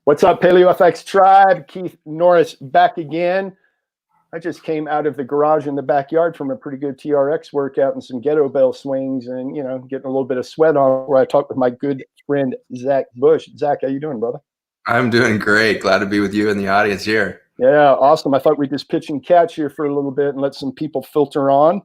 What's up, PaleoFX tribe? Keith Norris back again. I just came out of the garage in the backyard from a pretty good TRX workout and some ghetto bell swings, and getting a little bit of sweat on. Where I talked with my good friend Zach Bush. Zach, how you doing, brother? I'm doing great. Glad to be with you and the audience here. Yeah, awesome. I thought we'd just pitch and catch here for a little bit and let some people filter on.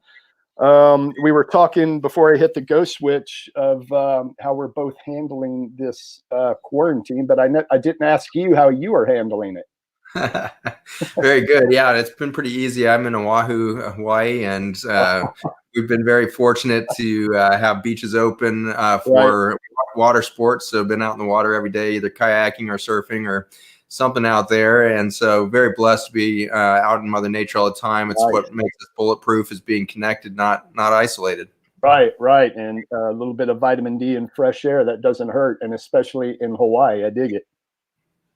We were talking before I hit the go switch of how we're both handling this quarantine, but I didn't ask you how you are handling it. Very good. Yeah, it's been pretty easy. I'm in Oahu, Hawaii, and we've been very fortunate to have beaches open for water sports. So I've been out in the water every day, either kayaking or surfing or something out there. And so very blessed to be out in Mother Nature all the time. It's what makes us bulletproof, is being connected, not isolated. Right. And a little bit of vitamin D and fresh air, that doesn't hurt. And especially in Hawaii, I dig it.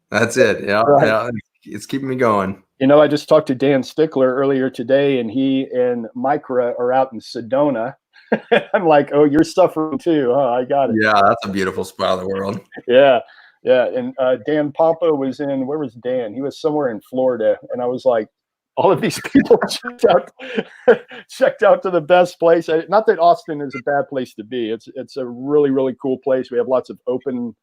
That's it. Yeah, yeah, it's keeping me going. I just talked to Dan Stickler earlier today, and he and Micra are out in Sedona. I'm like, oh, you're suffering too, huh? I got it. Yeah, that's a beautiful spot of the world. Yeah. And Dan Pompa was in, where was Dan? He was somewhere in Florida. And I was like, all of these people checked out to the best place. Not that Austin is a bad place to be. It's a really, really cool place. We have lots of open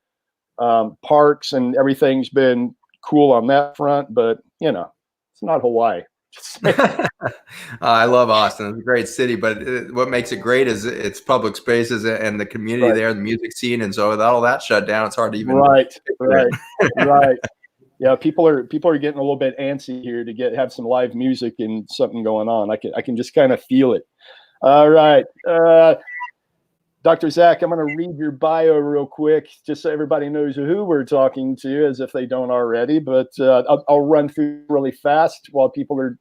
parks, and everything's been cool on that front, but it's not Hawaii. I love Austin. It's a great city, but what makes it great is its public spaces and the community there, the music scene. And so with all that shut down, it's hard to even. Right. Yeah, people are getting a little bit antsy here to have some live music and something going on. I can just kind of feel it. All right. Dr. Zach, I'm going to read your bio real quick, just so everybody knows who we're talking to, as if they don't already. But I'll run through really fast while people are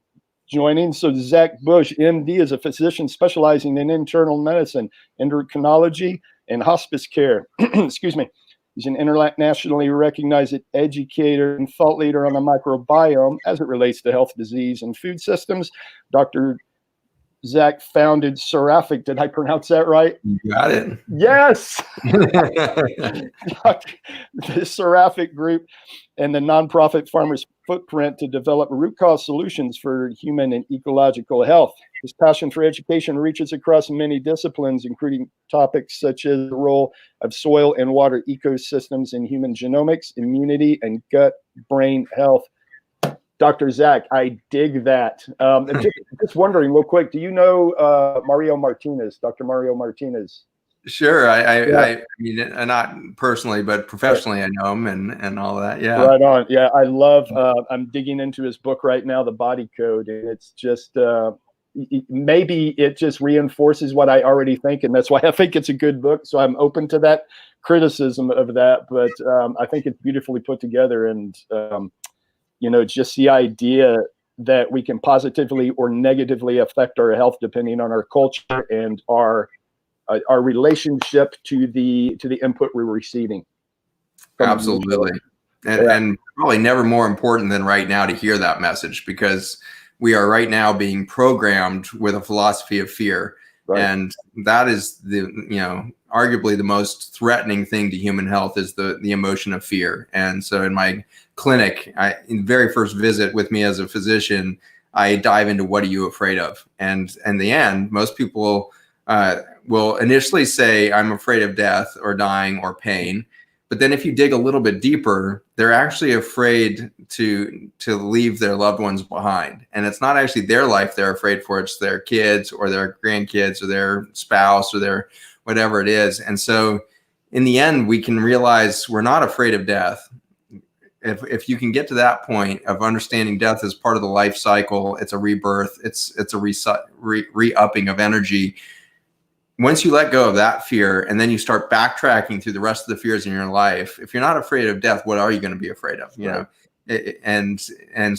joining. So Zach Bush, MD, is a physician specializing in internal medicine, endocrinology, and hospice care. Excuse me. He's an internationally recognized educator and thought leader on the microbiome as it relates to health, disease, and food systems. Dr. Zach founded Seraphic. Did I pronounce that right? You got it. Yes. The Seraphic Group and the nonprofit Farmers Footprint to develop root cause solutions for human and ecological health. His passion for education reaches across many disciplines, including topics such as the role of soil and water ecosystems in human genomics, immunity, and gut-brain health. Dr. Zach, I dig that. Just wondering real quick, do you know Mario Martinez, Dr. Mario Martinez? Sure. I mean, not personally, but professionally, I know him and all that. Yeah. Right on. Yeah, I love, I'm digging into his book right now, The Body Code, and it's just, maybe it just reinforces what I already think, and that's why I think it's a good book. So I'm open to that criticism of that, but I think it's beautifully put together, and just the idea that we can positively or negatively affect our health depending on our culture and our relationship to the input we're receiving. Absolutely. And probably never more important than right now to hear that message, because we are right now being programmed with a philosophy of fear. Right. And that is arguably the most threatening thing to human health, is the emotion of fear. And so in my clinic, in the very first visit with me as a physician, I dive into, what are you afraid of? And in the end, most people will initially say, I'm afraid of death or dying or pain. But then if you dig a little bit deeper, they're actually afraid to leave their loved ones behind. And it's not actually their life they're afraid for, it's their kids or their grandkids or their spouse or their whatever it is. And so in the end, we can realize we're not afraid of death. If you can get to that point of understanding death as part of the life cycle, it's a rebirth, it's a re-upping of energy. Once you let go of that fear and then you start backtracking through the rest of the fears in your life, if you're not afraid of death, what are you going to be afraid of? You know, and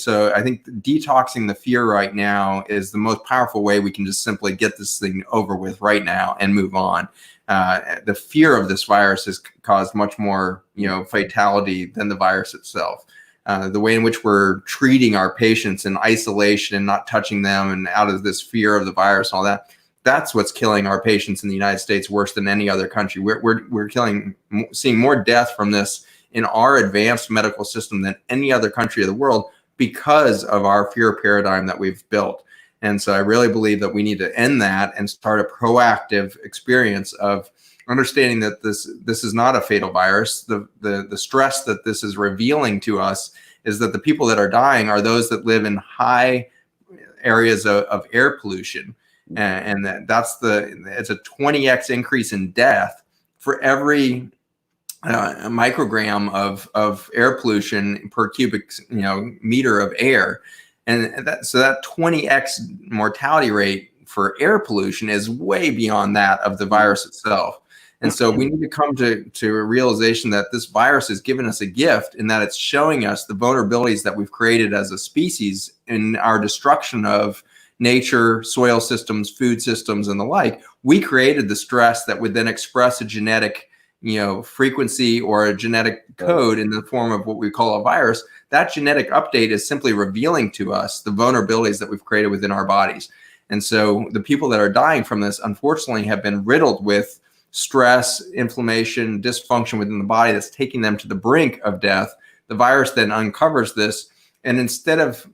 so I think detoxing the fear right now is the most powerful way we can just simply get this thing over with right now and move on. The fear of this virus has caused much more, fatality than the virus itself. The way in which we're treating our patients in isolation and not touching them and out of this fear of the virus and all that, that's what's killing our patients in the United States worse than any other country. We're seeing more death from this in our advanced medical system than any other country of the world because of our fear paradigm that we've built. And so I really believe that we need to end that and start a proactive experience of understanding that this is not a fatal virus. The stress that this is revealing to us is that the people that are dying are those that live in high areas of air pollution. And it's a 20x increase in death for every microgram of air pollution per cubic meter of air. And so that 20x mortality rate for air pollution is way beyond that of the virus itself. And so we need to come to a realization that this virus has given us a gift in that it's showing us the vulnerabilities that we've created as a species in our destruction of nature, soil systems, food systems, and the like. We created the stress that would then express a genetic frequency or a genetic code in the form of what we call a virus. That genetic update is simply revealing to us the vulnerabilities that we've created within our bodies. And so the people that are dying from this, unfortunately, have been riddled with stress, inflammation, dysfunction within the body that's taking them to the brink of death. The virus then uncovers this, and instead of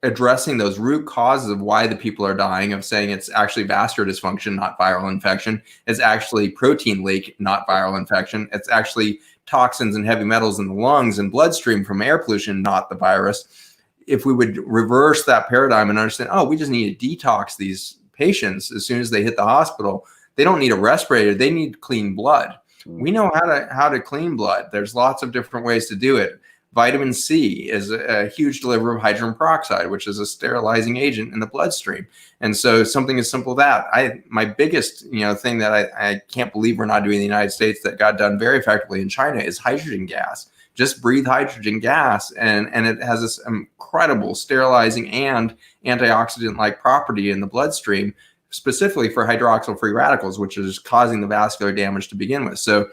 addressing those root causes of why the people are dying, of saying it's actually vascular dysfunction, not viral infection, it's actually protein leak, not viral infection, it's actually toxins and heavy metals in the lungs and bloodstream from air pollution, not the virus. If we would reverse that paradigm and understand, we just need to detox these patients as soon as they hit the hospital. They don't need a respirator, they need clean blood. We know how to clean blood. There's lots of different ways to do it. Vitamin C is a huge deliverer of hydrogen peroxide, which is a sterilizing agent in the bloodstream. And so something as simple as that. My biggest thing that I can't believe we're not doing in the United States that got done very effectively in China is hydrogen gas. Just breathe hydrogen gas, and it has this incredible sterilizing and antioxidant-like property in the bloodstream, specifically for hydroxyl free radicals, which is causing the vascular damage to begin with. So,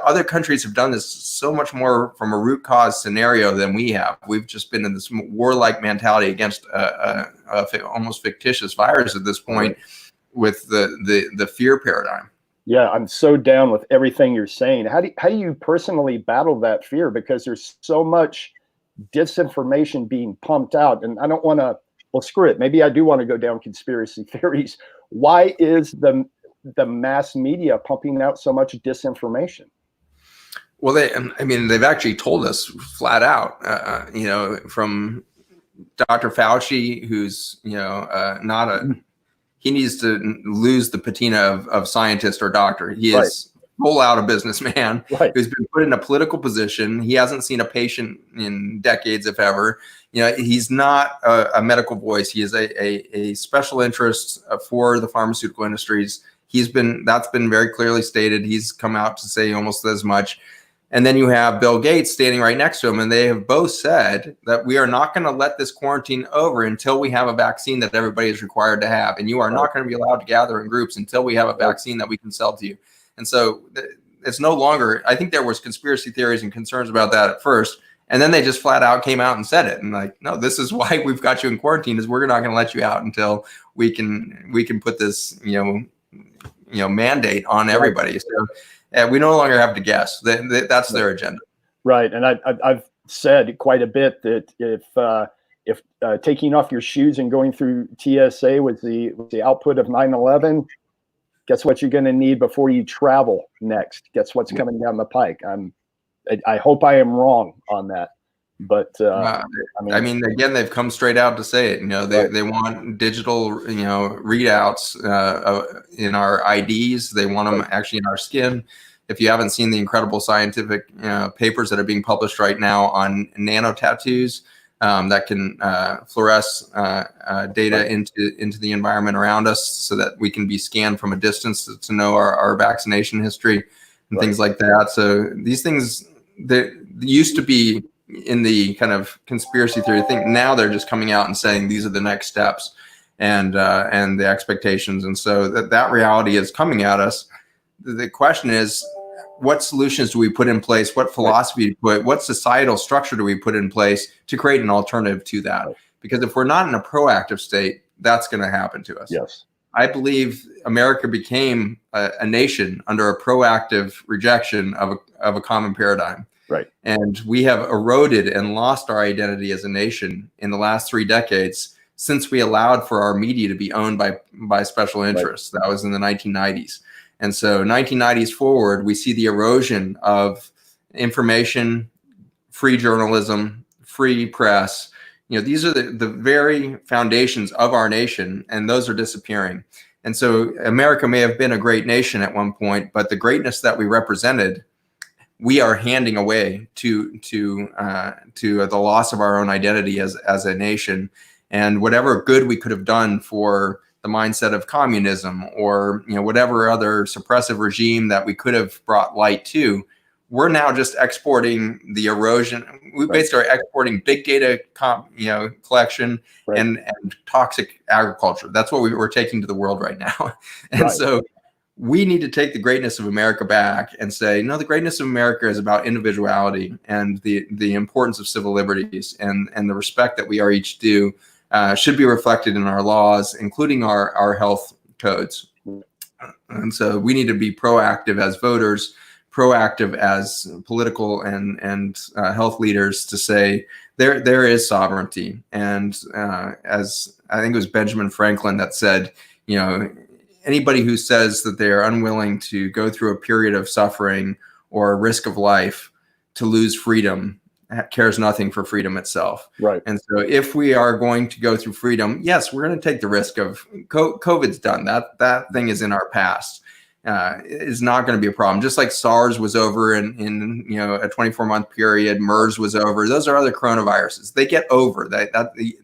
other countries have done this so much more from a root cause scenario than we have. We've just been in this warlike mentality against a almost fictitious virus at this point with the fear paradigm. Yeah, I'm so down with everything you're saying. How do you personally battle that fear? Because there's so much disinformation being pumped out, and I don't want to. Well, screw it. Maybe I do want to go down conspiracy theories. Why is the mass media pumping out so much disinformation? Well, they've actually told us flat out, from Dr. Fauci, who's, he needs to lose the patina of scientist or doctor. He is full out a businessman who's been put in a political position. He hasn't seen a patient in decades, if ever. He's not a medical voice. He is a special interest for the pharmaceutical industries. That's been very clearly stated. He's come out to say almost as much. And then you have Bill Gates standing right next to him, and they have both said that we are not going to let this quarantine over until we have a vaccine that everybody is required to have. And you are not going to be allowed to gather in groups until we have a vaccine that we can sell to you. And so it's no longer, I think there was conspiracy theories and concerns about that at first. And then they just flat out came out and said it. And no, this is why we've got you in quarantine, is we're not going to let you out until we can put this, mandate on everybody. So we no longer have to guess. That's their agenda. Right. And I've said quite a bit that if taking off your shoes and going through TSA was the output of 9/11, guess what you're going to need before you travel next? Guess what's coming down the pike? I hope I am wrong on that. But again, they've come straight out to say it. They want digital, readouts in our IDs. They want them actually in our skin. If you haven't seen the incredible scientific papers that are being published right now on nano tattoos that can fluoresce data into the environment around us, so that we can be scanned from a distance to know our vaccination history and things like that. So these things that used to be in the kind of conspiracy theory thing, now they're just coming out and saying these are the next steps and the expectations. And so that reality is coming at us. The question is, what solutions do we put in place? What philosophy what societal structure do we put in place to create an alternative to that? Because if we're not in a proactive state, that's going to happen to us. Yes. I believe America became a nation under a proactive rejection of a common paradigm. Right. And we have eroded and lost our identity as a nation in the last 3 decades since we allowed for our media to be owned by special interests. Right. That was in the 1990s. And so 1990s forward, we see the erosion of information, free journalism, free press. These are the very foundations of our nation, and those are disappearing. And so America may have been a great nation at one point, but the greatness that we represented, we are handing away to the loss of our own identity as a nation. And whatever good we could have done for the mindset of communism or whatever other suppressive regime that we could have brought light to, we're now just exporting the erosion. We basically are exporting big data collection and toxic agriculture. That's what we're taking to the world right now. And so we need to take the greatness of America back and say, no, the greatness of America is about individuality and the importance of civil liberties, and the respect that we are each due should be reflected in our laws, including our health codes. And so we need to be proactive as voters, proactive as political and health leaders to say there is sovereignty. And as I think it was Benjamin Franklin that said, anybody who says that they are unwilling to go through a period of suffering or a risk of life to lose freedom cares nothing for freedom itself. Right. And so if we are going to go through freedom, yes, we're going to take the risk of COVID's done. That thing is in our past. Is not going to be a problem. Just like SARS was over in a 24-month period, MERS was over. Those are other coronaviruses. They get over.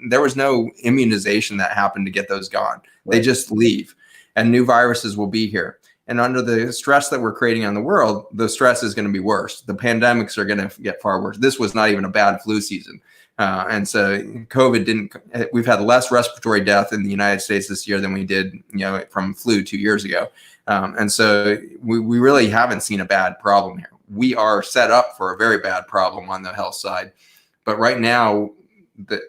There was no immunization that happened to get those gone. They just leave, and new viruses will be here. And under the stress that we're creating on the world, the stress is going to be worse. The pandemics are going to get far worse. This was not even a bad flu season. And so COVID we've had less respiratory death in the United States this year than we did, from flu 2 years ago. And so we really haven't seen a bad problem here. We are set up for a very bad problem on the health side. But right now,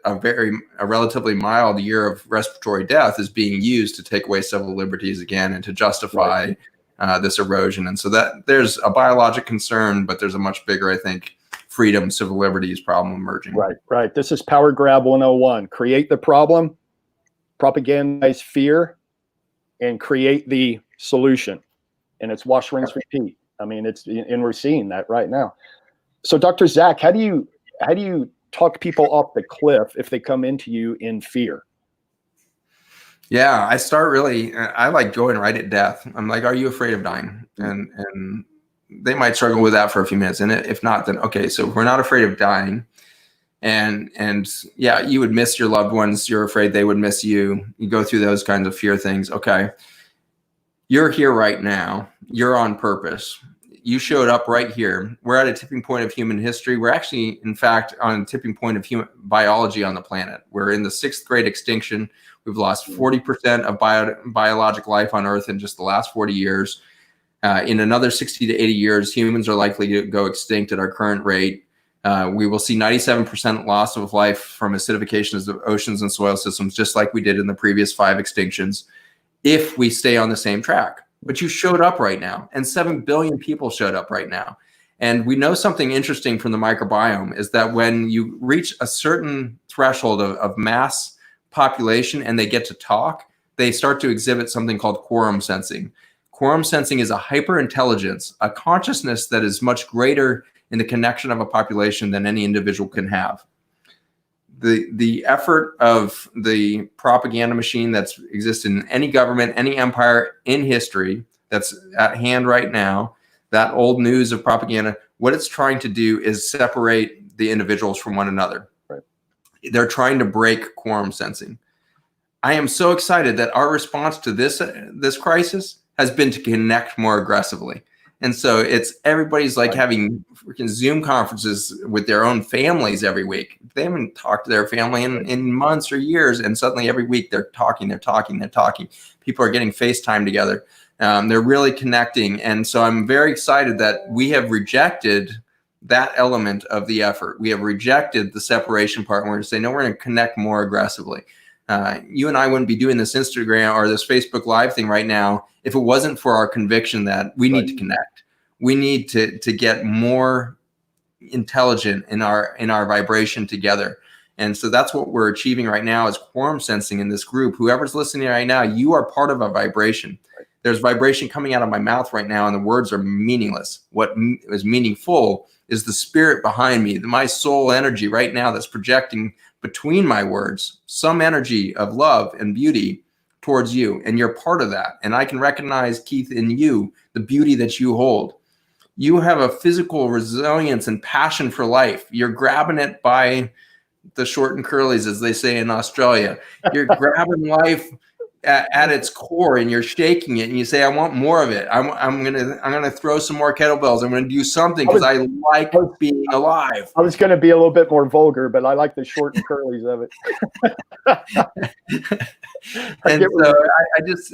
a relatively mild year of respiratory death is being used to take away civil liberties again and to justify this erosion. And so that there's a biologic concern, but there's a much bigger, I think, freedom, civil liberties problem emerging. Right. This is Power Grab 101. Create the problem, propagandize fear, and create the solution. And it's wash, rinse, repeat. I mean, and we're seeing that right now. So Dr. Zach, how do you talk people off the cliff if they come into you in fear? Yeah, I like going right at death. I'm like, are you afraid of dying? And they might struggle with that for a few minutes. And if not, then okay, so if we're not afraid of dying, and yeah, you would miss your loved ones, you're afraid they would miss you. You go through those kinds of fear things. Okay. You're here right now. You're on purpose. You showed up right here. We're at a tipping point of human history. We're actually, in fact, on a tipping point of human biology on the planet. We're in the 6th grade extinction. We've lost 40% of biologic life on Earth in just the last 40 years. In another 60 to 80 years, humans are likely to go extinct at our current rate. We will see 97% loss of life from acidification of oceans and soil systems, just like we did in the previous 5 extinctions, if we stay on the same track. But you showed up right now, and 7 billion people showed up right now. And we know something interesting from the microbiome is that when you reach a certain threshold of mass population and they get to talk, they start to exhibit something called quorum sensing. Quorum sensing is a hyper-intelligence, a consciousness that is much greater in the connection of a population than any individual can have. The effort of the propaganda machine that's existed in any government, any empire in history that's at hand right now, that old news of propaganda, what it's trying to do is separate the individuals from one another. Right. They're trying to break quorum sensing. I am so excited that our response to this crisis has been to connect more aggressively. And so it's everybody's like having freaking Zoom conferences with their own families every week. They haven't talked to their family in months or years. And suddenly every week they're talking. People are getting FaceTime together. They're really connecting. And so I'm very excited that we have rejected that element of the effort. We have rejected the separation part. And we're going to say, no, we're going to connect more aggressively. You and I wouldn't be doing this Instagram or this Facebook Live thing right now if it wasn't for our conviction that we need to connect. We need to get more intelligent in our vibration together. And so that's what we're achieving right now is quorum sensing in this group. Whoever's listening right now, you are part of a vibration. There's vibration coming out of my mouth right now, and the words are meaningless. What is meaningful is the spirit behind me, my soul energy right now that's projecting between my words, some energy of love and beauty towards you. And you're part of that. And I can recognize, Keith, in you, the beauty that you hold. You have a physical resilience and passion for life. You're grabbing it by the short and curlies, as they say in Australia. You're grabbing life at its core, and you're shaking it, and you say, "I want more of it. I'm gonna throw some more kettlebells. I'm gonna do something because I like being alive." I was going to be a little bit more vulgar, but I like the short and curlies of it. And so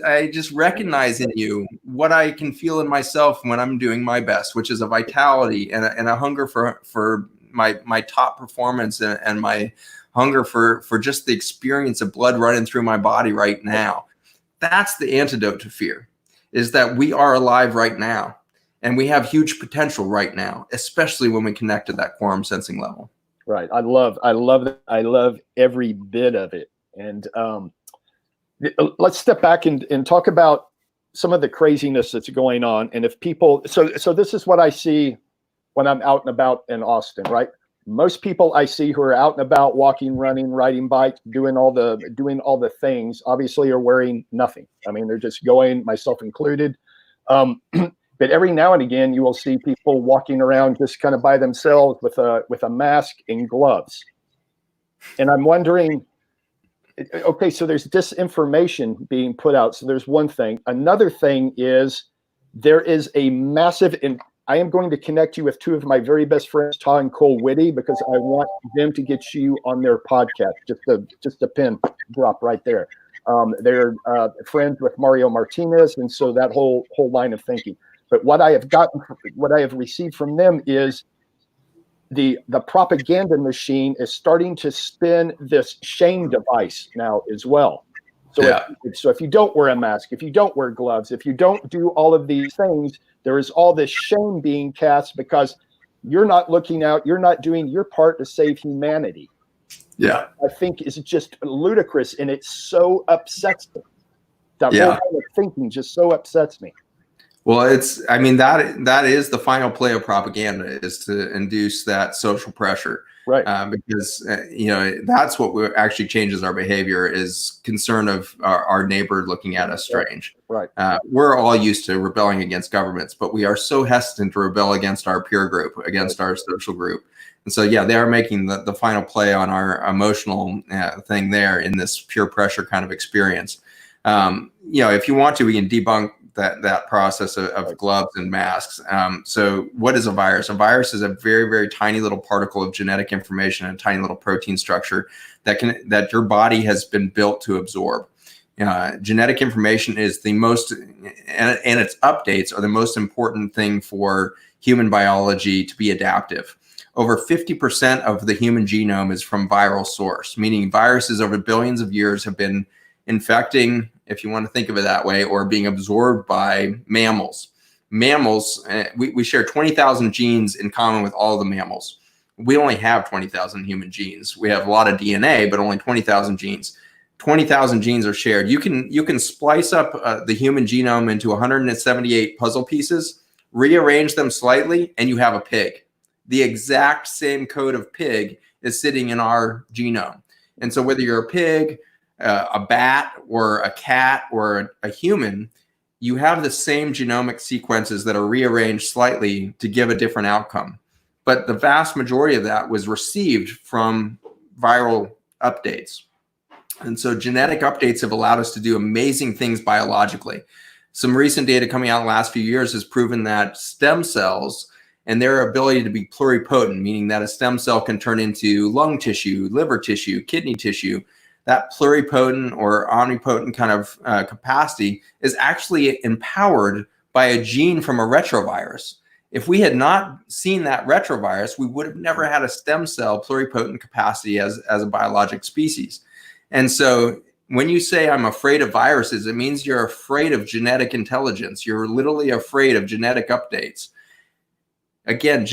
I just recognize in you what I can feel in myself when I'm doing my best, which is a vitality and a hunger for my top performance and my hunger for just the experience of blood running through my body right now. That's the antidote to fear, is that we are alive right now and we have huge potential right now, especially when we connect to that quorum sensing level. Right. I love every bit of it. And let's step back and talk about some of the craziness that's going on. And if people, so this is what I see when I'm out and about in Austin, right? Most people I see who are out and about, walking, running, riding bikes, doing all the things, obviously are wearing nothing. I mean, they're just going, myself included. But every now and again, you will see people walking around just kind of by themselves with a mask and gloves. And I'm wondering, okay, so there's disinformation being put out. So there's one thing. Another thing is there is a massive, and I am going to connect you with two of my very best friends, Todd and Cole Whitty, because I want them to get you on their podcast. Just a pin drop right there. They're friends with Mario Martinez, and so that whole line of thinking. But what I have received from them is the propaganda machine is starting to spin this shame device now as well. So, yeah. If you don't wear a mask, if you don't wear gloves, if you don't do all of these things, there is all this shame being cast because you're not looking out, you're not doing your part to save humanity. Yeah. I think is just ludicrous, and it so upsets me. That whole kind of thinking just so upsets me. Well, that is the final play of propaganda, is to induce that social pressure, right? Because that's what actually changes our behavior, is concern of our neighbor looking at us strange. Right. We're all used to rebelling against governments, but we are so hesitant to rebel against our peer group, against our social group. And so, they are making the final play on our emotional thing there in this peer pressure kind of experience. If you want to, we can debunk that process of gloves and masks. So what is a virus? A virus is a very, very tiny little particle of genetic information and a tiny little protein structure that your body has been built to absorb. Genetic information is the most, and its updates are the most important thing for human biology to be adaptive. Over 50% of the human genome is from viral source, meaning viruses over billions of years have been infecting, if you want to think of it that way, or being absorbed by mammals. Mammals, we share 20,000 genes in common with all the mammals. We only have 20,000 human genes. We have a lot of DNA, but only 20,000 genes. 20,000 genes are shared. You can splice up the human genome into 178 puzzle pieces, rearrange them slightly, and you have a pig. The exact same code of pig is sitting in our genome. And so whether you're a pig, a bat, or a cat, or a human, you have the same genomic sequences that are rearranged slightly to give a different outcome. But the vast majority of that was received from viral updates. And so genetic updates have allowed us to do amazing things biologically. Some recent data coming out in the last few years has proven that stem cells and their ability to be pluripotent, meaning that a stem cell can turn into lung tissue, liver tissue, kidney tissue, that pluripotent or omnipotent kind of capacity is actually empowered by a gene from a retrovirus. If we had not seen that retrovirus, we would have never had a stem cell pluripotent capacity as a biologic species. And so when you say I'm afraid of viruses, it means you're afraid of genetic intelligence. You're literally afraid of genetic updates. again,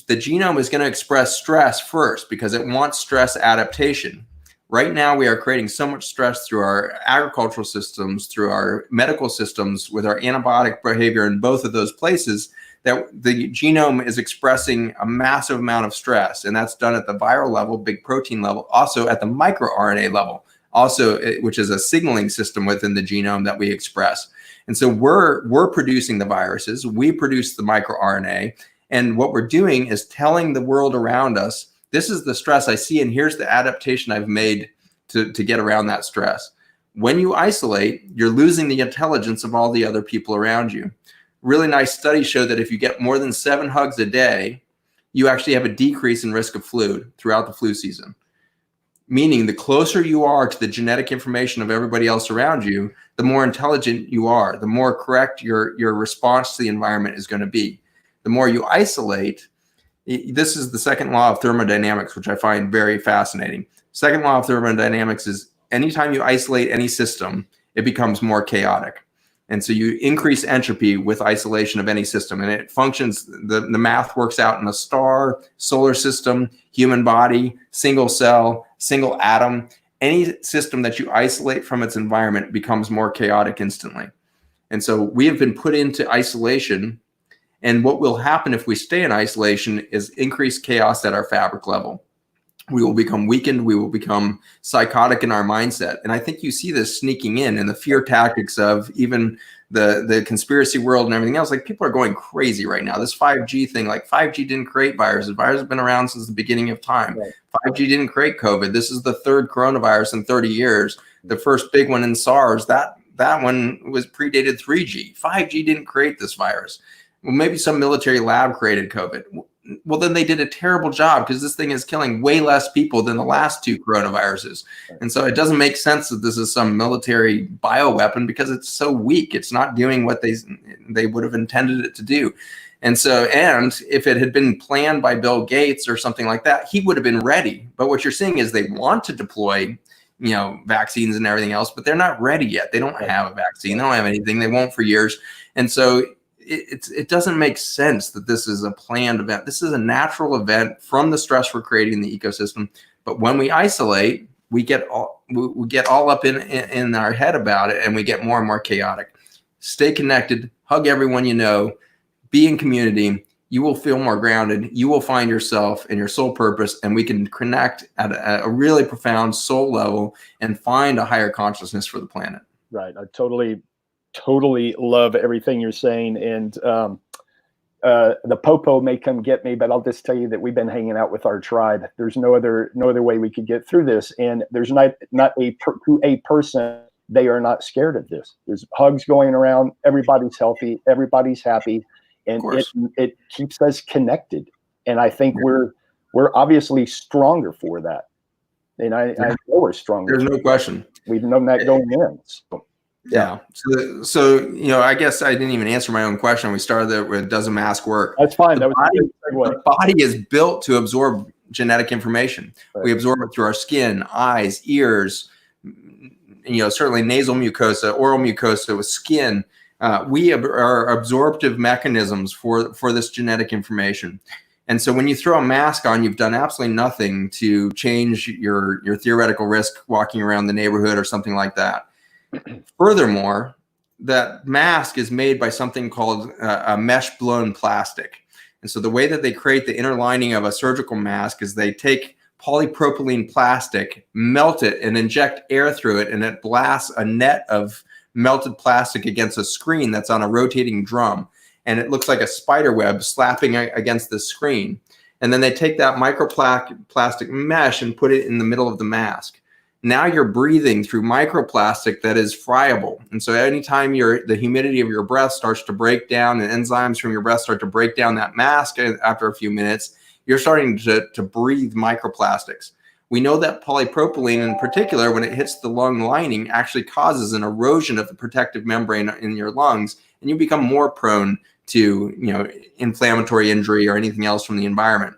the genome is going to express stress first because it wants stress adaptation. Right now, we are creating so much stress through our agricultural systems, through our medical systems, with our antibiotic behavior in both of those places, that the genome is expressing a massive amount of stress. And that's done at the viral level, big protein level, also at the microRNA level, also, which is a signaling system within the genome that we express. And so we're producing the viruses, we produce the microRNA, and what we're doing is telling the world around us, this is the stress I see, and here's the adaptation I've made to get around that stress. When you isolate, you're losing the intelligence of all the other people around you. Really nice studies show that if you get more than 7 hugs a day, you actually have a decrease in risk of flu throughout the flu season. Meaning the closer you are to the genetic information of everybody else around you, the more intelligent you are, the more correct your response to the environment is going to be. The more you isolate, this is the second law of thermodynamics, which I find very fascinating. Second law of thermodynamics is anytime you isolate any system, it becomes more chaotic. And so you increase entropy with isolation of any system, and it functions, the math works out in a star, solar system, human body, single cell, single atom. Any system that you isolate from its environment becomes more chaotic instantly. And so we have been put into isolation, and what will happen if we stay in isolation is increased chaos at our fabric level. We will become weakened. We will become psychotic in our mindset. And I think you see this sneaking in the fear tactics of even the conspiracy world and everything else. Like, people are going crazy right now. This 5G thing, like 5G didn't create viruses. Viruses have been around since the beginning of time. Right. 5G didn't create COVID. This is the third coronavirus in 30 years. The first big one in SARS, that one was predated 3G. 5G didn't create this virus. Well, maybe some military lab created COVID. Well, then they did a terrible job, because this thing is killing way less people than the last 2 coronaviruses. And so it doesn't make sense that this is some military bioweapon, because it's so weak. It's not doing what they would have intended it to do. And so, and if it had been planned by Bill Gates or something like that, he would have been ready. But what you're seeing is they want to deploy, vaccines and everything else, but they're not ready yet. They don't have a vaccine. They don't have anything. They won't for years. And so it doesn't make sense that this is a planned event. This is a natural event from the stress we're creating in the ecosystem. But when we isolate, we get all up in our head about it, and we get more and more chaotic. Stay connected, hug everyone you know, be in community. You will feel more grounded. You will find yourself and your soul purpose, and we can connect at a really profound soul level and find a higher consciousness for the planet. Right. I totally love everything you're saying. And the popo may come get me, but I'll just tell you that we've been hanging out with our tribe. There's no other way we could get through this. And there's not to a person, they are not scared of this. There's hugs going around. Everybody's healthy. Everybody's happy. And it keeps us connected. And I think we're obviously stronger for that. And I know we're stronger. There's no question. We've known that going in. So. Yeah. So I guess I didn't even answer my own question. We started there with, does a mask work? That's fine. The body is built to absorb genetic information. Right. We absorb it through our skin, eyes, ears, certainly nasal mucosa, oral mucosa with skin. We are absorptive mechanisms for this genetic information. And so when you throw a mask on, you've done absolutely nothing to change your theoretical risk walking around the neighborhood or something like that. Furthermore, that mask is made by something called a mesh-blown plastic. And so the way that they create the inner lining of a surgical mask is they take polypropylene plastic, melt it, and inject air through it, and it blasts a net of melted plastic against a screen that's on a rotating drum. And it looks like a spider web slapping against the screen. And then they take that microplastic mesh and put it in the middle of the mask. Now you're breathing through microplastic that is friable. And so anytime the humidity of your breath starts to break down and enzymes from your breath start to break down that mask after a few minutes, you're starting to breathe microplastics. We know that polypropylene in particular, when it hits the lung lining, actually causes an erosion of the protective membrane in your lungs, and you become more prone to inflammatory injury or anything else from the environment.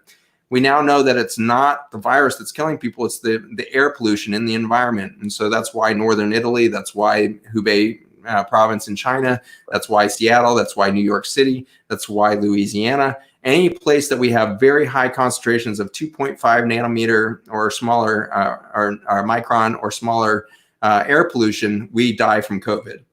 We now know that it's not the virus that's killing people, it's the air pollution in the environment. And so that's why northern Italy, that's why Hubei province in China, that's why Seattle, that's why New York City, that's why Louisiana, Any place that we have very high concentrations of 2.5 nanometer or smaller, or micron or smaller air pollution, we die from COVID.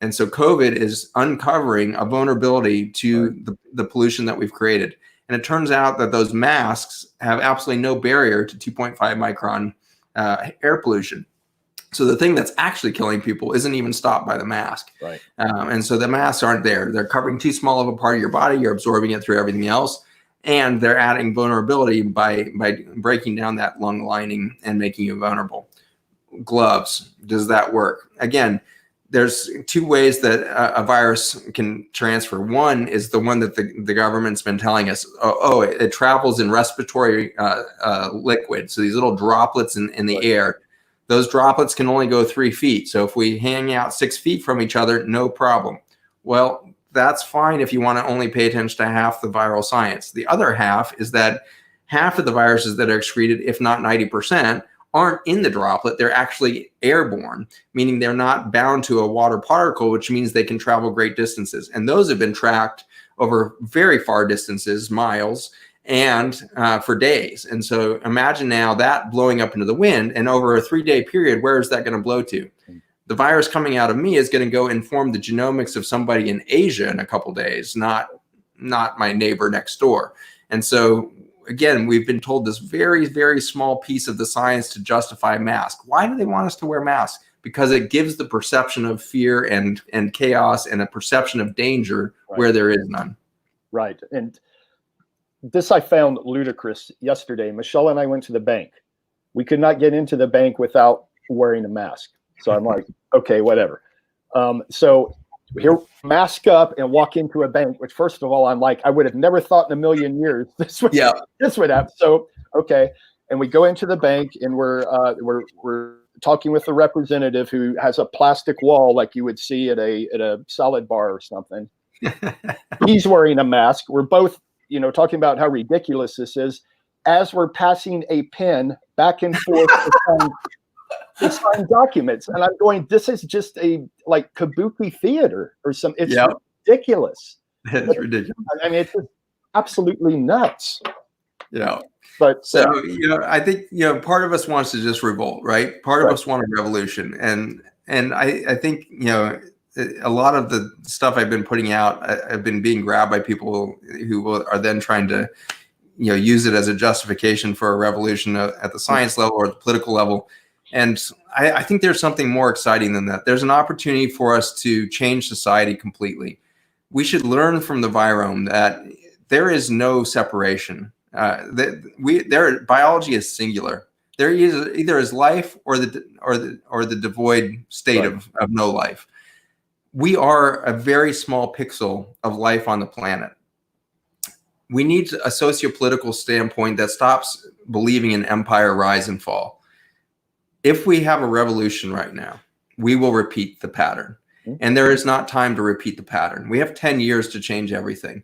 And so COVID is uncovering a vulnerability to the pollution that we've created. And it turns out that those masks have absolutely no barrier to 2.5 micron air pollution. So the thing that's actually killing people isn't even stopped by the mask. Right. And so the masks aren't there. They're covering too small of a part of your body. You're absorbing it through everything else. And they're adding vulnerability by breaking down that lung lining and making you vulnerable. Gloves, does that work? Again, there's two ways that a virus can transfer. One is the one that the government's been telling us, it travels in respiratory liquid. So these little droplets in the air, those droplets can only go 3 feet. So if we hang out 6 feet from each other, no problem. Well, that's fine if you want to only pay attention to half the viral science. The other half is that half of the viruses that are excreted, if not 90%, aren't in the droplet. They're actually airborne, meaning they're not bound to a water particle, which means they can travel great distances. And those have been tracked over very far distances, miles, and for days. And so imagine now that blowing up into the wind, and over a 3-day period, where is that going to blow to? The virus coming out of me is going to go inform the genomics of somebody in Asia in a couple of days, not my neighbor next door. And so again, we've been told this very, very small piece of the science to justify masks. Why do they want us to wear masks? Because it gives the perception of fear and chaos and a perception of danger where there is none. Right. And this I found ludicrous yesterday. Michelle and I went to the bank. We could not get into the bank without wearing a mask. So I'm like, okay, whatever. So here, mask up and walk into a bank, which first of all, I'm like, I would have never thought in a million years this would happen. So, okay. And we go into the bank and we're talking with the representative who has a plastic wall like you would see at a salad bar or something. He's wearing a mask. We're both, talking about how ridiculous this is as we're passing a pen back and forth to sign documents. And I'm going, this is just a like kabuki theater or some, it's ridiculous. It's ridiculous. I mean, it's just absolutely nuts. Yeah. But so, I think, part of us wants to just revolt, right? Part of us want a revolution. And I think, a lot of the stuff I've been putting out, I've been being grabbed by people who are then trying to, use it as a justification for a revolution at the science level or the political level. And I think there's something more exciting than that. There's an opportunity for us to change society completely. We should learn from the virome that there is no separation. Biology is singular. There either is life or the devoid state of no life. We are a very small pixel of life on the planet. We need a sociopolitical standpoint that stops believing in empire rise and fall. If we have a revolution right now, we will repeat the pattern. And there is not time to repeat the pattern. We have 10 years to change everything,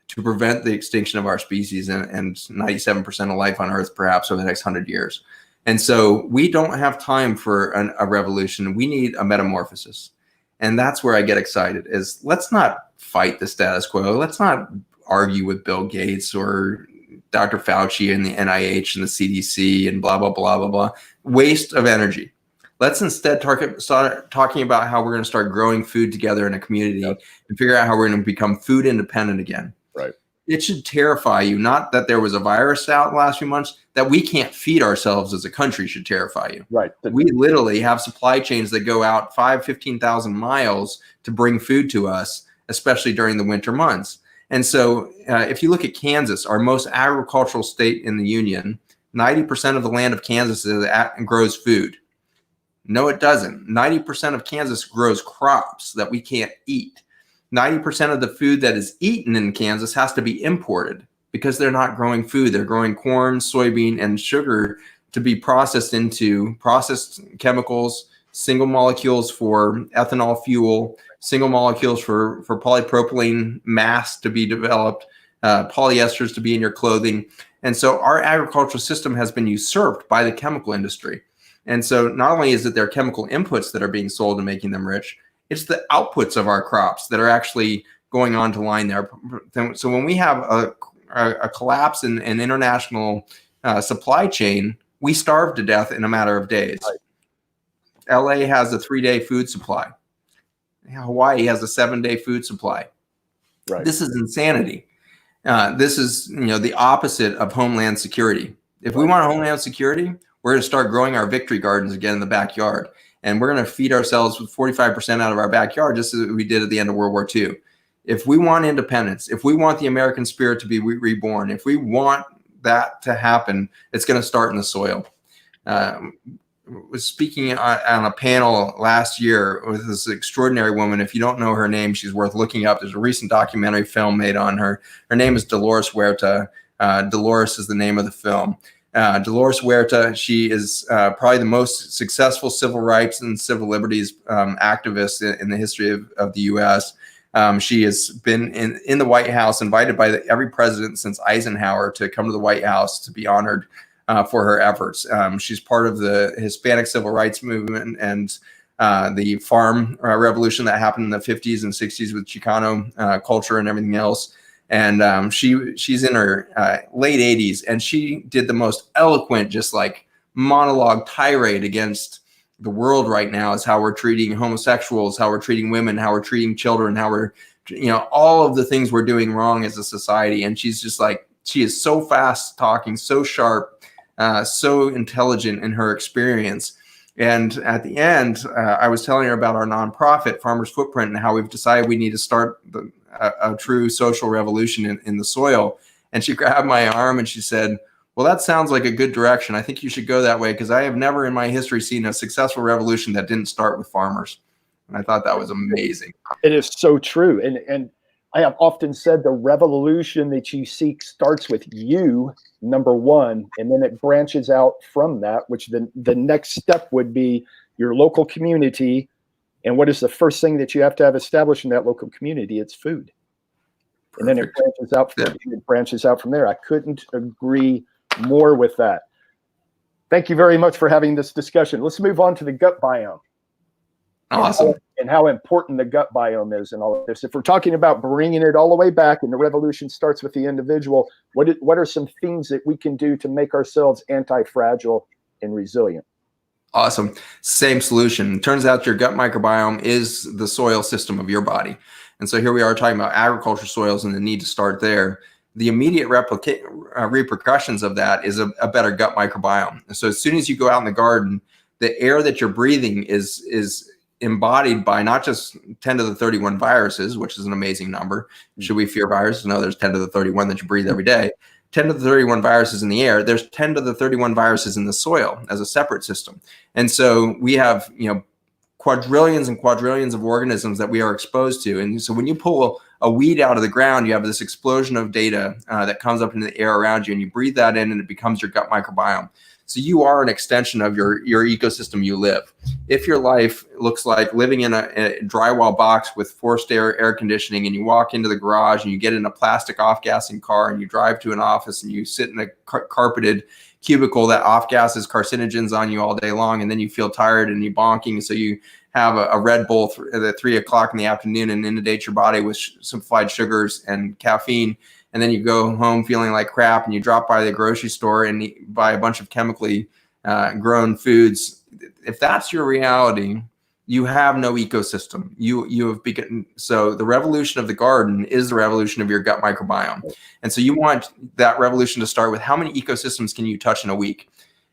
to prevent the extinction of our species and 97% of life on Earth, perhaps over the next 100 years. And so we don't have time for a revolution. We need a metamorphosis. And that's where I get excited is let's not fight the status quo. Let's not argue with Bill Gates or Dr. Fauci and the NIH and the CDC and blah, blah, blah, blah, blah. Waste of energy. Let's instead start talking about how we're going to start growing food together in a community and figure out how we're going to become food independent again. Right. It should terrify you, not that there was a virus out the last few months, that we can't feed ourselves as a country should terrify you. Right. We literally have supply chains that go out 15,000 miles to bring food to us, especially during the winter months. And so if you look at Kansas, our most agricultural state in the union, 90% of the land of Kansas grows food. No, it doesn't. 90% of Kansas grows crops that we can't eat. 90% of the food that is eaten in Kansas has to be imported because they're not growing food. They're growing corn, soybean, and sugar to be processed into processed chemicals, single molecules for ethanol fuel, single molecules for polypropylene mass to be developed, polyesters to be in your clothing. And so our agricultural system has been usurped by the chemical industry. And so not only is it their chemical inputs that are being sold and making them rich, it's the outputs of our crops that are actually going on to line there. So when we have a collapse in international supply chain, we starve to death in a matter of days. Right. LA has a 3-day food supply. Hawaii has a 7-day food supply. Right. This is insanity. This is, the opposite of homeland security. If we want homeland security, we're going to start growing our victory gardens again in the backyard. And we're going to feed ourselves with 45% out of our backyard, just as we did at the end of World War II. If we want independence, if we want the American spirit to be reborn, if we want that to happen, it's going to start in the soil. Was speaking on a panel last year with this extraordinary woman. If you don't know her name, she's worth looking up. There's a recent documentary film made on her. Her name is Dolores Huerta. Dolores is the name of the film. Dolores Huerta, she is probably the most successful civil rights and civil liberties activist in the history of the U.S. She has been in the White House, invited by every president since Eisenhower to come to the White House to be honored for her efforts. She's part of the Hispanic civil rights movement and the farm revolution that happened in the 50s and 60s with Chicano culture and everything else. And she's in her late 80s, and she did the most eloquent, just like monologue tirade against the world right now, is how we're treating homosexuals, how we're treating women, how we're treating children, how we're, all of the things we're doing wrong as a society. And she's just like, she is so fast talking, so sharp, so intelligent in her experience. And at the end, I was telling her about our nonprofit, Farmers Footprint, and how we've decided we need to start a true social revolution in the soil. And she grabbed my arm and she said, well, that sounds like a good direction. I think you should go that way, because I have never in my history seen a successful revolution that didn't start with farmers. And I thought that was amazing. It is so true. And I have often said the revolution that you seek starts with you, number one, and then it branches out from that, which the next step would be your local community. And what is the first thing that you have to have established in that local community? It's food. Perfect. And then it branches out from there. I couldn't agree more with that. Thank you very much for having this discussion. Let's move on to the gut biome. Awesome. And how important the gut biome is in all of this. If we're talking about bringing it all the way back, and the revolution starts with the individual, what are some things that we can do to make ourselves anti-fragile and resilient? Awesome. Same solution. Turns out your gut microbiome is the soil system of your body. And so here we are talking about agriculture soils and the need to start there. The immediate repercussions of that is a better gut microbiome. And so as soon as you go out in the garden, the air that you're breathing is embodied by not just 10 to the 31 viruses, which is an amazing number. Should we fear viruses? No, there's 10 to the 31 that you breathe every day. 10 to the 31 viruses in the air. There's 10 to the 31 viruses in the soil as a separate system. And so we have, quadrillions and quadrillions of organisms that we are exposed to. And so when you pull a weed out of the ground, you have this explosion of data that comes up into the air around you, and you breathe that in and it becomes your gut microbiome. So you are an extension of your ecosystem you live. If your life looks like living in a drywall box with forced air conditioning, and you walk into the garage and you get in a plastic off-gassing car and you drive to an office and you sit in a carpeted cubicle that off-gasses carcinogens on you all day long, and then you feel tired and you're bonking, so you have a Red Bull at 3 o'clock in the afternoon and inundate your body with simplified sugars and caffeine, and then you go home feeling like crap, and you drop by the grocery store and buy a bunch of chemically grown foods. If that's your reality, you have no ecosystem. You have begun. So the revolution of the garden is the revolution of your gut microbiome. And so you want that revolution to start with how many ecosystems can you touch in a week?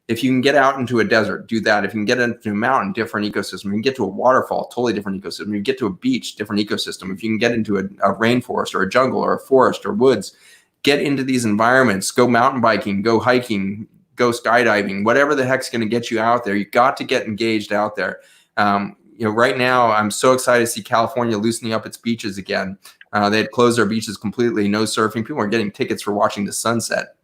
If you can get out into a desert, do that. If you can get into a mountain, different ecosystem. You can get to a waterfall, totally different ecosystem. You get to a beach, different ecosystem. If you can get into a rainforest or a jungle or a forest or woods, get into these environments, go mountain biking, go hiking, go skydiving, whatever the heck's going to get you out there. You got to get engaged out there. Right now, I'm so excited to see California loosening up its beaches again. They had closed their beaches completely, no surfing. People are getting tickets for watching the sunset.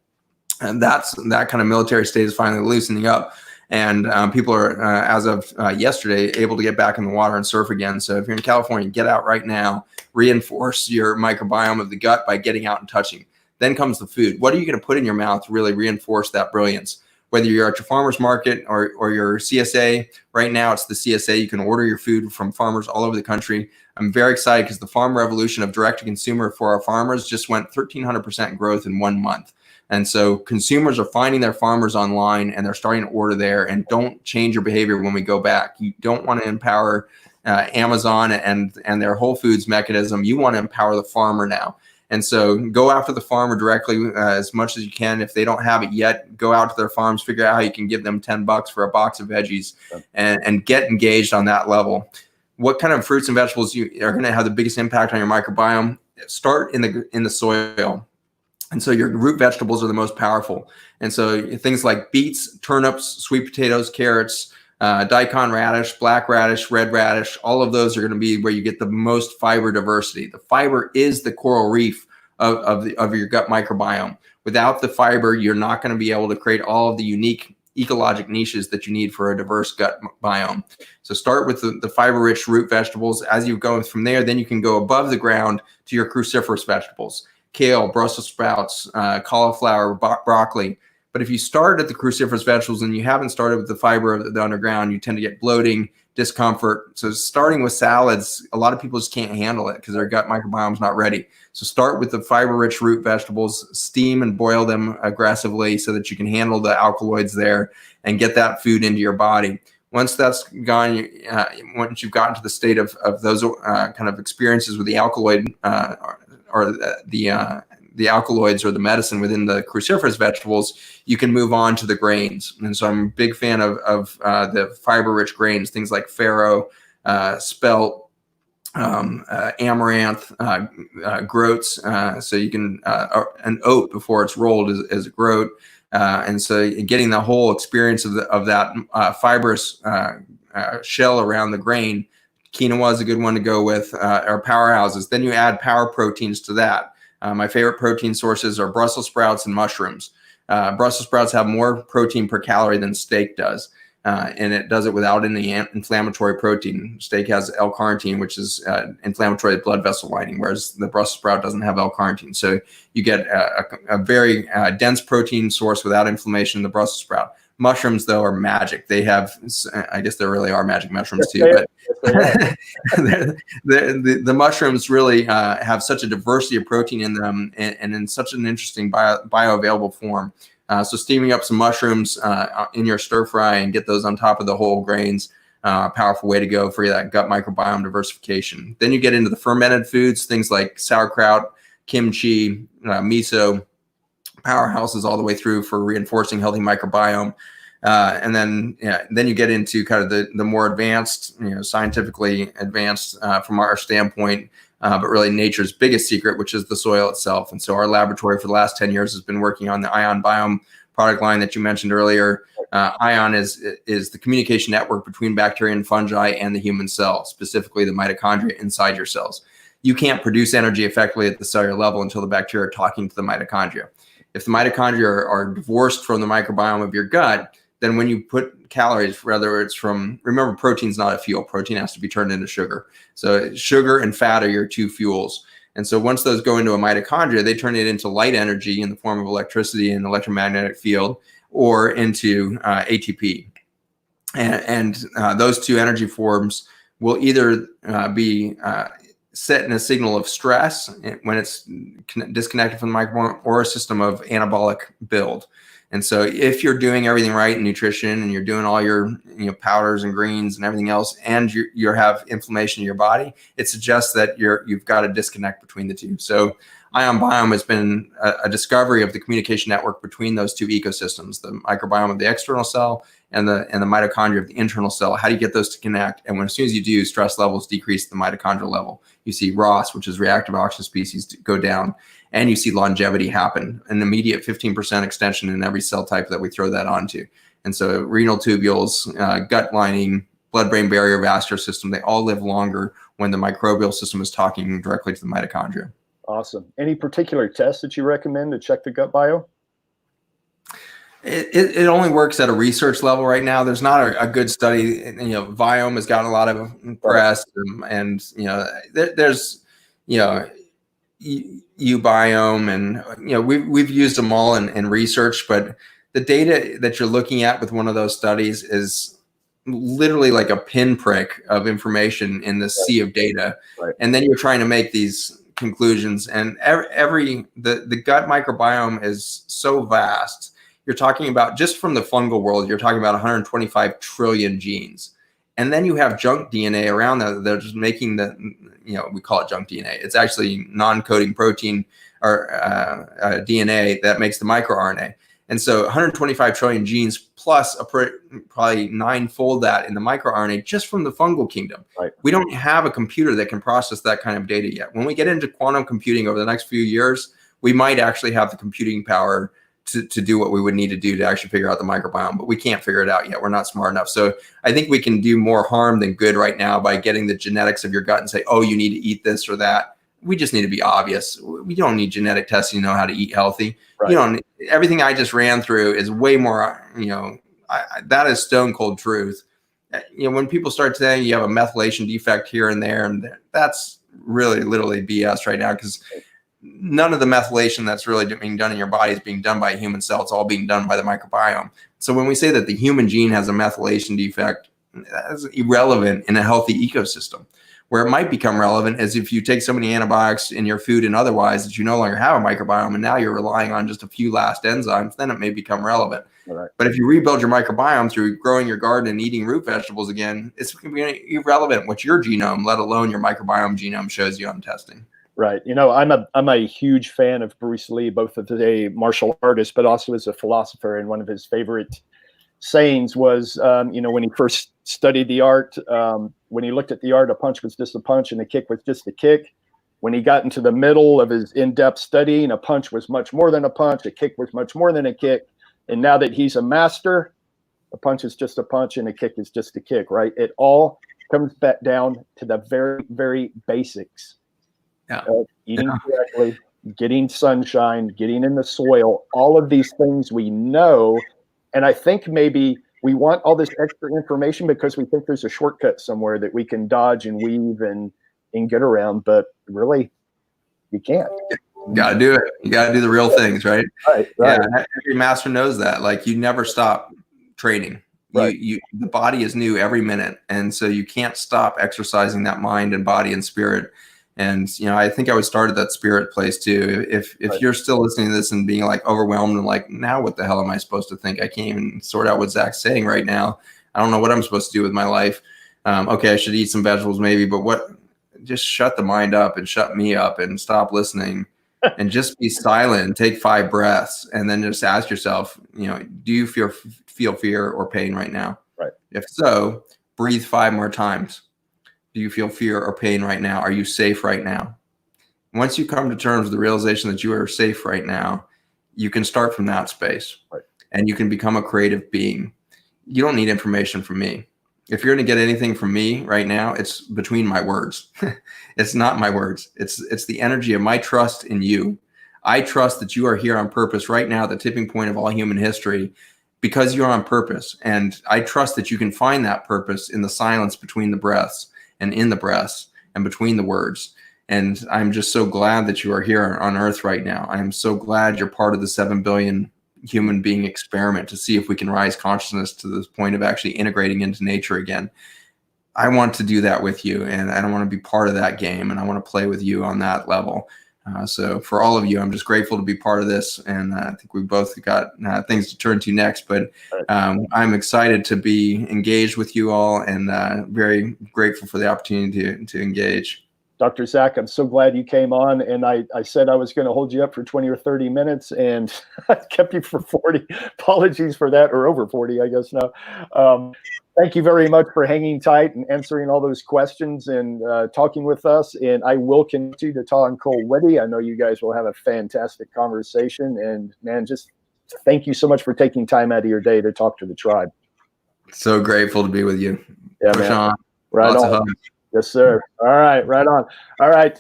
And that kind of military state is finally loosening up. And people are, as of yesterday, able to get back in the water and surf again. So if you're in California, get out right now. Reinforce your microbiome of the gut by getting out and touching. Then comes the food. What are you going to put in your mouth to really reinforce that brilliance? whether you're at your farmer's market or your CSA. Right now, it's the CSA. You can order your food from farmers all over the country. I'm very excited because the farm revolution of direct-to-consumer for our farmers just went 1,300% growth in 1 month. And so consumers are finding their farmers online and they're starting to order there. And don't change your behavior when we go back. You don't want to empower Amazon and their Whole Foods mechanism. You want to empower the farmer now. And so go after the farmer directly as much as you can. If they don't have it yet, go out to their farms, figure out how you can give them $10 for a box of veggies and get engaged on that level. What kind of fruits and vegetables are going to have the biggest impact on your microbiome? Start in the soil. And so your root vegetables are the most powerful. And so things like beets, turnips, sweet potatoes, carrots, daikon radish, black radish, red radish, all of those are going to be where you get the most fiber diversity. The fiber is the coral reef of your gut microbiome. Without the fiber, you're not going to be able to create all of the unique ecologic niches that you need for a diverse gut biome. So start with the fiber-rich root vegetables. As you go from there, then you can go above the ground to your cruciferous vegetables. Kale, Brussels sprouts, cauliflower, broccoli. But if you start at the cruciferous vegetables and you haven't started with the fiber of the underground, you tend to get bloating, discomfort. So starting with salads, a lot of people just can't handle it because their gut microbiome is not ready. So start with the fiber-rich root vegetables, steam and boil them aggressively so that you can handle the alkaloids there and get that food into your body. Once that's gone, once you've gotten to the state of those kind of experiences with the alkaloid or the alkaloids or the medicine within the cruciferous vegetables, you can move on to the grains. And so I'm a big fan of the fiber-rich grains, things like farro, spelt, amaranth, groats. So you can, an oat before it's rolled is a groat. And so getting the whole experience of that fibrous shell around the grain, quinoa is a good one to go with, or powerhouses. Then you add power proteins to that. My favorite protein sources are Brussels sprouts and mushrooms. Brussels sprouts have more protein per calorie than steak does, and it does it without any inflammatory protein. Steak has L-carnitine, which is inflammatory blood vessel lining, whereas the Brussels sprout doesn't have L-carnitine. So you get a very dense protein source without inflammation in the Brussels sprout. Mushrooms, though, are magic. They have, I guess there really are magic mushrooms too, but the mushrooms really have such a diversity of protein in them and in such an interesting bioavailable form. So steaming up some mushrooms in your stir fry and get those on top of the whole grains, powerful way to go for that gut microbiome diversification. Then you get into the fermented foods, things like sauerkraut, kimchi, miso, powerhouses all the way through for reinforcing healthy microbiome. And then you get into kind of the more advanced, scientifically advanced from our standpoint, but really nature's biggest secret, which is the soil itself. And so our laboratory for the last 10 years has been working on the Ion Biome product line that you mentioned earlier. Ion is the communication network between bacteria and fungi and the human cell, specifically the mitochondria inside your cells. You can't produce energy effectively at the cellular level until the bacteria are talking to the mitochondria. If the mitochondria are divorced from the microbiome of your gut, then when you put calories, whether it's from, remember, protein's not a fuel. Protein has to be turned into sugar. So sugar and fat are your two fuels. And so once those go into a mitochondria, they turn it into light energy in the form of electricity and electromagnetic field, or into ATP. And those two energy forms will either be set in a signal of stress when it's disconnected from the microbiome, or a system of anabolic build. And so if you're doing everything right in nutrition and you're doing all your powders and greens and everything else, and you have inflammation in your body, it suggests that you've got a disconnect between the two. So Ion Biome has been a discovery of the communication network between those two ecosystems, the microbiome of the external cell and the mitochondria of the internal cell. How do you get those to connect? And as soon as you do, stress levels decrease at the mitochondrial level. You see ROS, which is reactive oxygen species, go down, and you see longevity happen, an immediate 15% extension in every cell type that we throw that onto. And so renal tubules, gut lining, blood-brain barrier, vascular system, they all live longer when the microbial system is talking directly to the mitochondria. Awesome. Any particular tests that you recommend to check the gut bio? It only works at a research level right now. There's not a good study. Viome has gotten a lot of press, and there's Ubiome, and we've used them all in research, but the data that you're looking at with one of those studies is literally like a pinprick of information in the sea of data. Right. And then you're trying to make these conclusions, and the gut microbiome is so vast. You're talking about, just from the fungal world, you're talking about 125 trillion genes. And then you have junk DNA around that. They're just making we call it junk DNA. It's actually non-coding protein or DNA that makes the microRNA. And so 125 trillion genes plus probably ninefold that in the microRNA just from the fungal kingdom. Right. We don't have a computer that can process that kind of data yet. When we get into quantum computing over the next few years, we might actually have the computing power to do what we would need to do to actually figure out the microbiome, but we can't figure it out yet. We're not smart enough. So I think we can do more harm than good right now by getting the genetics of your gut and say, oh, you need to eat this or that. We just need to be obvious. We don't need genetic testing to know how to eat healthy. Right. Everything I just ran through is way more, that is stone cold truth. When people start saying you have a methylation defect here and there, and that's really literally BS right now, because none of the methylation that's really being done in your body is being done by a human cell. It's all being done by the microbiome. So when we say that the human gene has a methylation defect, that's irrelevant in a healthy ecosystem. Where it might become relevant is if you take so many antibiotics in your food and otherwise that you no longer have a microbiome, and now you're relying on just a few last enzymes, then it may become relevant. Right. But if you rebuild your microbiome through growing your garden and eating root vegetables again, it's going to be irrelevant what your genome, let alone your microbiome genome, shows you on testing. Right. I'm a huge fan of Bruce Lee, both as a martial artist, but also as a philosopher. And one of his favorite sayings was, when he first studied the art, when he looked at the art, a punch was just a punch and a kick was just a kick. When he got into the middle of his in-depth studying, a punch was much more than a punch, a kick was much more than a kick. And now that he's a master, a punch is just a punch and a kick is just a kick, right? It all comes back down to the very, very basics. Yeah. Eating correctly, getting sunshine, getting in the soil, all of these things we know. And I think maybe we want all this extra information because we think there's a shortcut somewhere that we can dodge and weave and get around, but really you can't. You got to do it. You got to do the real things, right? Right. Yeah, every master knows that. Like, you never stop training. Right. The body is new every minute. And so you can't stop exercising that mind and body and spirit. And, I think I would start at that spirit place too. If Right. you're still listening to this and being like overwhelmed and like, now what the hell am I supposed to think? I can't even sort out what Zach's saying right now. I don't know what I'm supposed to do with my life. Okay, I should eat some vegetables maybe, but what? Just shut the mind up and shut me up and stop listening and just be silent and take 5 breaths. And then just ask yourself, do you feel fear or pain right now? Right. If so, breathe 5 more times. Do you feel fear or pain right now? Are you safe right now? Once you come to terms with the realization that you are safe right now, you can start from that space. Right. And you can become a creative being. You don't need information from me. If you're going to get anything from me right now, it's between my words. It's not my words. It's the energy of my trust in you. I trust that you are here on purpose right now, the tipping point of all human history, because you're on purpose. And I trust that you can find that purpose in the silence between the breaths and in the breaths and between the words. And I'm just so glad that you are here on Earth right now. I am so glad you're part of the 7 billion human being experiment to see if we can rise consciousness to this point of actually integrating into nature again. I want to do that with you, and I don't want to be part of that game, and I want to play with you on that level. So for all of you, I'm just grateful to be part of this, and I think we both got things to turn to next, but I'm excited to be engaged with you all, and very grateful for the opportunity to engage. Dr. Zach, I'm so glad you came on, and I said I was going to hold you up for 20 or 30 minutes, and I kept you for 40. Apologies for that, or over 40, I guess now. Thank you very much for hanging tight and answering all those questions and talking with us. And I will connect you to Todd and Cole Whitty. I know you guys will have a fantastic conversation. And man, just thank you so much for taking time out of your day to talk to the tribe. So grateful to be with you. Yeah, man. Sean. Right Lots on. of hugs. Yes, sir. All right, right on. All right.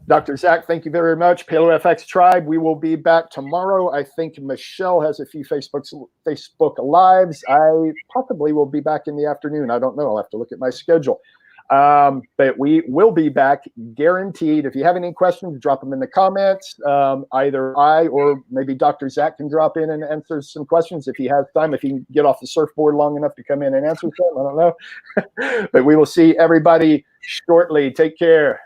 Dr. Zach, thank you very much. PaleoFX Tribe, we will be back tomorrow. I think Michelle has a few Facebook Lives. I possibly will be back in the afternoon. I don't know. I'll have to look at my schedule. But we will be back, guaranteed. If you have any questions, drop them in the comments. Either I or maybe Dr. Zach can drop in and answer some questions if he has time, if he can get off the surfboard long enough to come in and answer some. I don't know. But we will see everybody shortly. Take care.